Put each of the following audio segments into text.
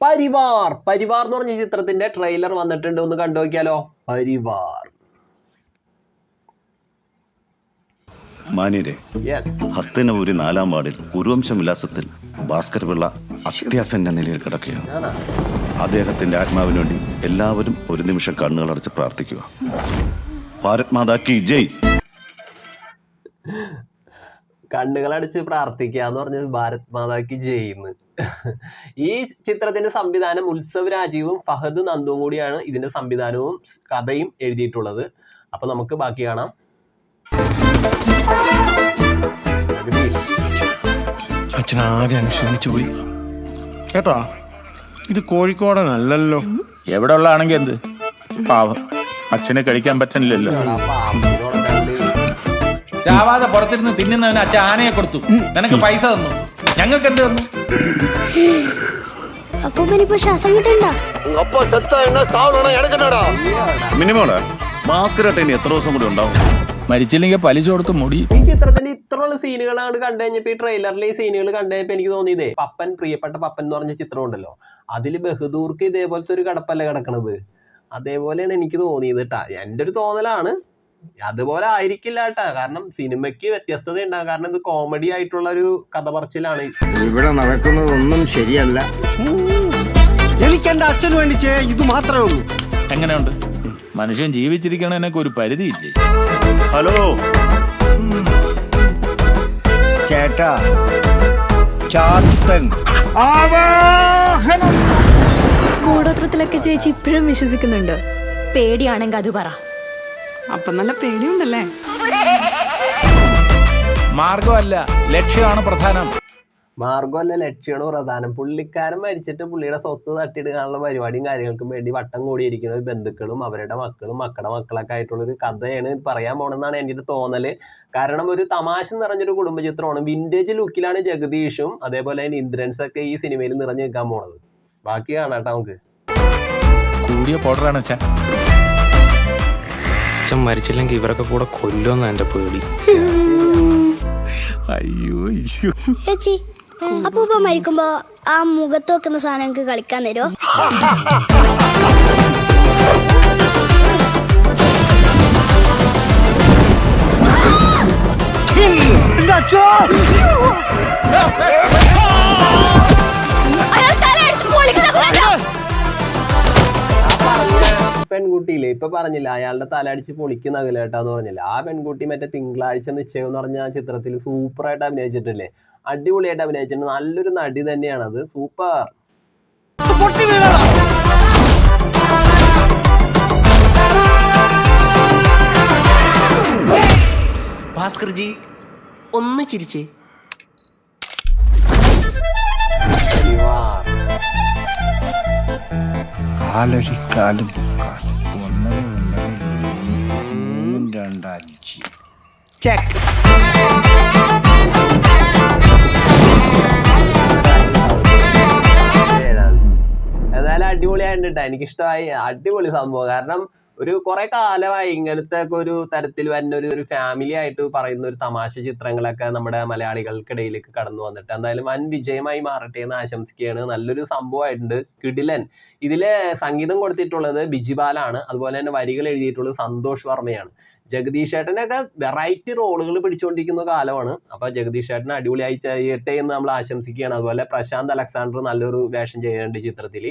പരിവാർ പരിവാർ എന്ന് പറഞ്ഞ ചിത്രത്തിന്റെ ട്രെയിലർ വന്നിട്ടുണ്ട്, ഒന്ന് കണ്ടു നോക്കിയാലോ. പരിവാർ. മാന്യരെ, ഹസ്തിനപുരി 4-ാം വാർഡിൽ കുരുവംശം വിലാസത്തിൽ ഭാസ്കർ പിള്ള അത്യാസന്ന നിലയിൽ കിടക്കുകയാണ്. അദ്ദേഹത്തിന്റെ ആത്മാവിന് വേണ്ടി എല്ലാവരും ഒരു നിമിഷം കണ്ണുകളടച്ച് പ്രാർത്ഥിക്കുക. ഭാരത് മാതാ കി ജയ്. കണ്ണുകളടച്ച് പ്രാർത്ഥിക്കുക എന്ന് പറഞ്ഞത് ഭാരത് മാതാക്ക് ജയിന്ന്. ഈ ചിത്രത്തിന്റെ സംവിധാനം ഉത്സവ് രാജീവും ഫഹദ് നന്ദുവും കൂടിയാണ് ഇതിന്റെ സംവിധാനവും കഥയും എഴുതിയിട്ടുള്ളത്. അപ്പൊ നമുക്ക് ബാക്കി കാണാം. അച്ഛനാകെ ക്ഷമിച്ചു പോയി കേട്ടോ. ഇത് കോഴിക്കോടനല്ലല്ലോ. എവിടെ ഉള്ളതാണെങ്കിൽ എന്ത് പാവം, അച്ഛനെ കഴിക്കാൻ പറ്റണില്ലല്ലോ. ചാവാതെ പുറത്തിരുന്ന് തിന്നുന്നവന് അച്ഛൻ ആനയെ കൊടുത്തു, നിനക്ക് പൈസ തന്നു, ഞങ്ങൾക്ക് എന്ത് തന്നു? മിനിമോളെ, ഭാസ്കർ ഇനി എത്ര ദിവസം കൂടി ഉണ്ടാവും? മരിച്ചില്ലെങ്കിൽ പലിശ കൊടുത്ത് മുടി. ഈ ചിത്രത്തിന്റെ ഇത്രയുള്ള സീനുകളാണ് കണ്ടു കഴിഞ്ഞപ്പോ, ഈ ട്രെയിലറിലെ ഈ സീനുകൾ കണ്ടു കഴിഞ്ഞപ്പോ എനിക്ക് തോന്നിയതേ, പപ്പൻ, പ്രിയപ്പെട്ട പപ്പൻ എന്ന് പറഞ്ഞ ചിത്രം ഉണ്ടല്ലോ, അതില് ബഹദൂർക്ക് ഇതേപോലത്തെ ഒരു കടപ്പല്ല കിടക്കണത്. അതേപോലെയാണ് എനിക്ക് തോന്നിയത് കേട്ടാ. എൻ്റെ ഒരു തോന്നലാണ്. അതുപോലെ ആയിരിക്കില്ല കേട്ടാ, കാരണം സിനിമയ്ക്ക് വ്യത്യസ്തത ഉണ്ടാകും. കാരണം ഇത് കോമഡി ആയിട്ടുള്ള ഒരു കഥ പറച്ചിലാണ്. ഇവിടെ നടക്കുന്നതൊന്നും ശരിയല്ല. എനിക്ക് എന്റെ അച്ഛന് വേണ്ടി ഇത് മാത്രമേ ഉള്ളൂ. എങ്ങനെയുണ്ട്? മനുഷ്യൻ ജീവിച്ചിരിക്കണതിനൊക്കെ ഒരു പരിധിയില്ലേ? ഹലോ ചേട്ടാ, ചാത്തൻ കൂടോത്രത്തിലൊക്കെ ചേച്ചി ഇപ്പോഴും വിശ്വസിക്കുന്നുണ്ട്? പേടിയാണെങ്കിൽ അത് പറ. അപ്പൊ നല്ല പേടിയുണ്ടല്ലേ? മാർഗമല്ല, ലക്ഷ്യമാണ് പ്രധാനം. മാർഗമല്ല, ലക്ഷ്യമാണ് പ്രധാനം. പുള്ളിക്കാരൻ മരിച്ചിട്ട് പുള്ളിയുടെ സ്വത്ത് തട്ടിയിടാനുള്ള പരിപാടിയും കാര്യങ്ങൾക്കും വേണ്ടി വട്ടം കൂടിയിരിക്കുന്ന ബന്ധുക്കളും അവരുടെ മക്കളും മക്കളുടെ മക്കളൊക്കെ ആയിട്ടുള്ളൊരു കഥയാണ് പറയാൻ പോണെന്നാണ് എൻ്റെ ഒരു തോന്നല്. കാരണം ഒരു തമാശ നിറഞ്ഞൊരു കുടുംബചിത്രമാണ്. വിന്റേജ് ലുക്കിലാണ് ജഗദീഷും അതേപോലെ തന്നെ ഇന്ദ്രൻസ് ഒക്കെ ഈ സിനിമയിൽ നിറഞ്ഞു നിൽക്കാൻ പോണത്. ബാക്കി കാണാട്ടോ നമുക്ക്. കൂടിയ പോഡറാണ് അച്ഛൻ. അച്ഛൻ മരിച്ചില്ലെങ്കിൽ ഇവരൊക്കെ കൂടെ കൊല്ലുമെന്നാ എന്റെ പേടി. അയ്യോ അയ്യോ. ചേച്ചി, അപ്പൂപ്പ മരിക്കുമ്പോ ആ മുഖത്ത് വെക്കുന്ന സാധനം എനിക്ക് കളിക്കാൻ തരുമോ? പെൺകുട്ടിയില്ലേ ഇപ്പൊ പറഞ്ഞില്ല, അയാളുടെ തല അടിച്ച് പൊളിക്കുന്ന അകലേട്ടാന്ന് പറഞ്ഞില്ല. ആ പെൺകുട്ടി മറ്റേ തിങ്കളാഴ്ച നിശ്ചയം എന്ന് പറഞ്ഞ ആ ചിത്രത്തിൽ സൂപ്പറായിട്ട് അഭിനയിച്ചിട്ടില്ലേ? അടിപൊളിയായിട്ട് അഭിനയിച്ചിട്ടുണ്ട്. നല്ലൊരു നടി തന്നെയാണത്. സൂപ്പർ. ഭാസ്കർജി ഒന്ന് ചിരിച്ചേ. കാലൊരിക്കാലും 1 1 2 5 ചെക്ക്. ഏതായാലും അടിപൊളിയായിട്ടാ, എനിക്കിഷ്ടമായി. അടിപൊളി സംഭവം. കാരണം ഒരു കുറെ കാലമായി ഇങ്ങനത്തെ ഒക്കെ ഒരു തരത്തിൽ വരുന്ന ഒരു ഫാമിലി ആയിട്ട് പറയുന്ന ഒരു തമാശ ചിത്രങ്ങളൊക്കെ നമ്മുടെ മലയാളികൾക്കിടയിലേക്ക് കടന്നു വന്നിട്ട് എന്തായാലും വൻ വിജയമായി മാറട്ടെ എന്ന് ആശംസിക്കുകയാണ്. നല്ലൊരു സംഭവമായിട്ടുണ്ട്. കിടിലൻ. ഇതില് സംഗീതം കൊടുത്തിട്ടുള്ളത് ബിജിബാലാണ്. അതുപോലെ തന്നെ വരികൾ എഴുതിയിട്ടുള്ളത് സന്തോഷ് വർമ്മയാണ്. ജഗദീഷ് ഏട്ടനൊക്കെ വെറൈറ്റി റോളുകൾ പിടിച്ചുകൊണ്ടിരിക്കുന്ന കാലമാണ്. അപ്പൊ ജഗദീഷ് ഏട്ടൻ അടിപൊളിയായി ചെയ്യട്ടെ എന്ന് നമ്മൾ ആശംസിക്കുകയാണ്. അതുപോലെ പ്രശാന്ത് അലക്സാണ്ടർ നല്ലൊരു വേഷം ചെയ്യുന്നുണ്ട് ചിത്രത്തിൽ.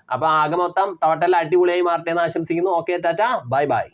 അപ്പൊ ആകെ മൊത്തം ടോട്ടൽ അടിപൊളിയായി മാറട്ടെ എന്ന് ആശംസിക്കുന്നു. Okay, Tata, bye bye.